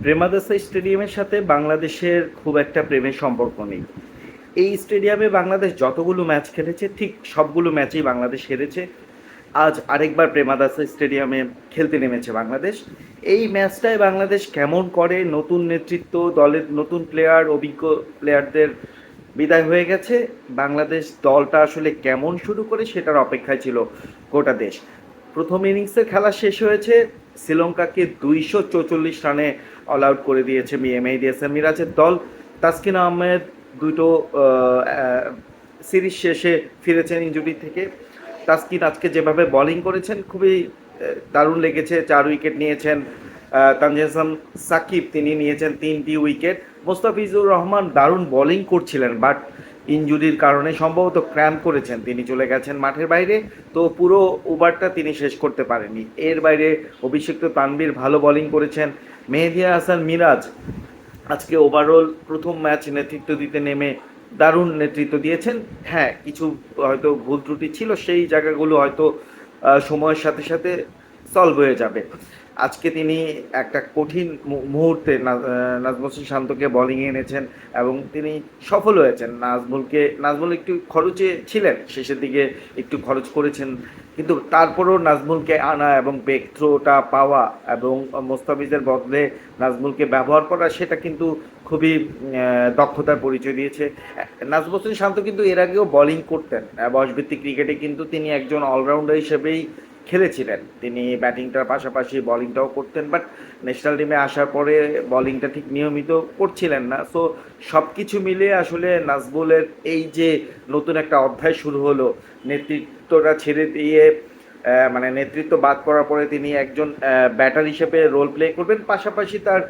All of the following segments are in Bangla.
প্রেমাদাসা স্টেডিয়ামের সাথে বাংলাদেশের খুব একটা প্রেমের সম্পর্ক নেই। এই স্টেডিয়ামে বাংলাদেশ যতগুলো ম্যাচ খেলেছে ঠিক সবগুলো ম্যাচেই বাংলাদেশ হেরেছে। আজ আরেকবার প্রেমাদাসা স্টেডিয়ামে খেলতে নেমেছে বাংলাদেশ। এই ম্যাচটায় বাংলাদেশ কেমন করে, নতুন নেতৃত্ব, দলের নতুন প্লেয়ার, অভিজ্ঞ প্লেয়ারদের বিদায় হয়ে গেছে, বাংলাদেশ দলটা আসলে কেমন শুরু করে সেটার অপেক্ষায় ছিল গোটা দেশ। প্রথম ইনিংসের খেলা শেষ হয়েছে, শ্রীলঙ্কাকে 244 রানে অল আউট করে দিয়েছে মেহেদী হাসান মিরাজের দল। তাসকিন আহমেদ দুটো সিরিজ শেষে ফিরেছেন ইনজুরি থেকে। তাসকিন আজকে যেভাবে বোলিং করেছেন খুবই দারুণ লেগেছে। 4 উইকেট নিয়েছেন। তানজিদ হাসান সাকিব তিনি নিয়েছেন 3টি উইকেট। মোস্তাফিজুর রহমান দারুণ বোলিং করছিলেন, বাট ইনজুরির কারণে সম্ভবত ক্র্যাম্প করেছেন, তিনি চলে গেছেন মাঠের বাইরে। তো পুরো ওভারটা তিনি শেষ করতে পারেননি। এর বাইরে অভিষিক্ত তানভীর ভালো বোলিং করেছেন। মেহেদী হাসান মিরাজ আজকে ওভারঅল প্রথম ম্যাচ নেতৃত্ব দিতে নেমে দারুণ নেতৃত্ব দিয়েছেন। হ্যাঁ, কিছু হয়তো ভুল ত্রুটি ছিল, সেই জায়গাগুলো হয়তো সময়ের সাথে সাথে সলভ হয়ে যাবে। আজকে তিনি একটা কঠিন মুহূর্তে নাজমুল হোসেন শান্তকে বোলিংয়ে এনেছেন এবং তিনি সফল হয়েছেন। নাজমুল একটু খরচে ছিলেন, শেষের দিকে একটু খরচ করেছেন, কিন্তু তারপরেও নাজমুলকে আনা এবং ব্রেক থ্রোটা পাওয়া এবং মোস্তাফিজের বদলে নাজমুলকে ব্যবহার করা, সেটা কিন্তু খুবই দক্ষতার পরিচয় দিয়েছে। নাজমুল হোসেন শান্ত কিন্তু এর আগেও বোলিং করতেন, বয়সভিত্তিক ক্রিকেটে কিন্তু তিনি একজন অলরাউন্ডার হিসেবেই খেলেছিলেন। তিনি ব্যাটিংটার পাশাপাশি বোলিংটাও করতেন, বাট ন্যাশনাল টিমে আসার পরে বোলিংটা ঠিক নিয়মিত করছিলেন না। সো সব কিছু মিলিয়ে আসলে নাজমুলের এই যে নতুন একটা অধ্যায় শুরু হলো, নেতৃত্বটা ছেড়ে দিয়ে মানে নেতৃত্ব বাদ করার পরে তিনি একজন ব্যাটার হিসেবে রোল প্লে করবেন, পাশাপাশি তার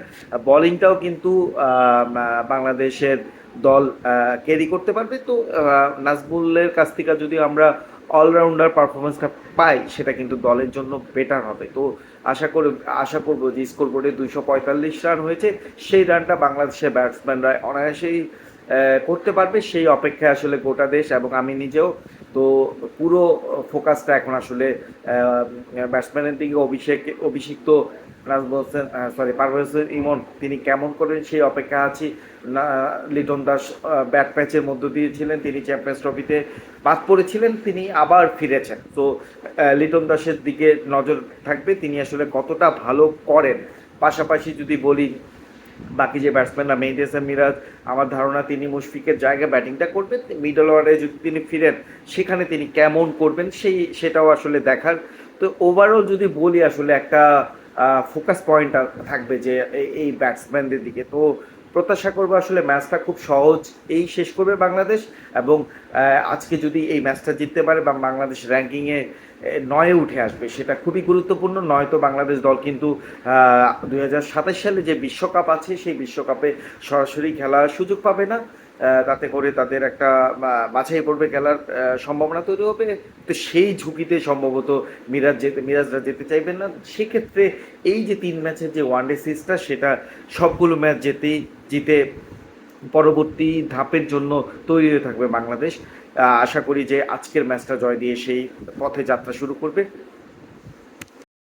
বোলিংটাও কিন্তু বাংলাদেশের দল ক্যারি করতে পারবে। তো নাজমুলের কাছ থেকে যদি আমরা অলরাউন্ডার পারফরমেন্সটা পাই, সেটা কিন্তু দলের জন্য বেটার হবে। তো আশা করবো যে স্কোর বোর্ডে 245 রান হয়েছে, সেই রানটা বাংলাদেশের ব্যাটসম্যানরা অনায়াসেই করতে পারবে, সেই অপেক্ষায় আসলে গোটা দেশ এবং আমি নিজেও। তো পুরো ফোকাসটা এখন আসলে ব্যাটসম্যানের দিকে। অভিষিক্ত নাজমুল হোসেন পারভেজ হোসেন ইমন তিনি কেমন করেন সেই অপেক্ষা আছি। লিটন দাস ব্যাট প্যাচের মধ্য দিয়ে ছিলেন, তিনি চ্যাম্পিয়ন্স ট্রফিতে বাদ পড়েছিলেন, তিনি আবার ফিরেছেন। তো লিটন দাসের দিকে নজর থাকবে, তিনি আসলে কতটা ভালো করেন। পাশাপাশি যদি বলি বাকি যে ব্যাটসম্যানরা, মেহেদী হাসান মিরাজ আমার ধারণা তিনি মুশফিকের জায়গায় ব্যাটিংটা করবেন। মিডল অর্ডারে যদি তিনি ফিরেন, সেখানে তিনি কেমন করবেন সেটাও আসলে দেখার। তো ওভারঅল যদি বলি আসলে একটা ফোকাস পয়েন্ট থাকবে যে এই ব্যাটসম্যানদের দিকে। তো প্রত্যাশা করবো আসলে ম্যাচটা খুব সহজ এই শেষ করবে বাংলাদেশ, এবং আজকে যদি এই ম্যাচটা জিততে পারে বা বাংলাদেশ র্যাঙ্কিংয়ে 9-এ উঠে আসবে, সেটা খুবই গুরুত্বপূর্ণ। নয়তো বাংলাদেশ দল কিন্তু 2027 সালে যে বিশ্বকাপ আছে সেই বিশ্বকাপে সরাসরি খেলার সুযোগ পাবে না। তাতে করে তাদের একটা বাছাই পড়বে খেলার সম্ভাবনা তৈরি হবে। তো সেই ঝুঁকিতে সম্ভবত মিরাজরা যেতে চাইবেন না। সেক্ষেত্রে এই যে 3 ম্যাচের যে ওয়ানডে সিরিজটা, সেটা সবগুলো ম্যাচ জিতে পরবর্তী ধাপের জন্য তৈরি হয়ে থাকবে বাংলাদেশ। আশা করি যে আজকের ম্যাচটা জয় দিয়ে সেই পথে যাত্রা শুরু করবে।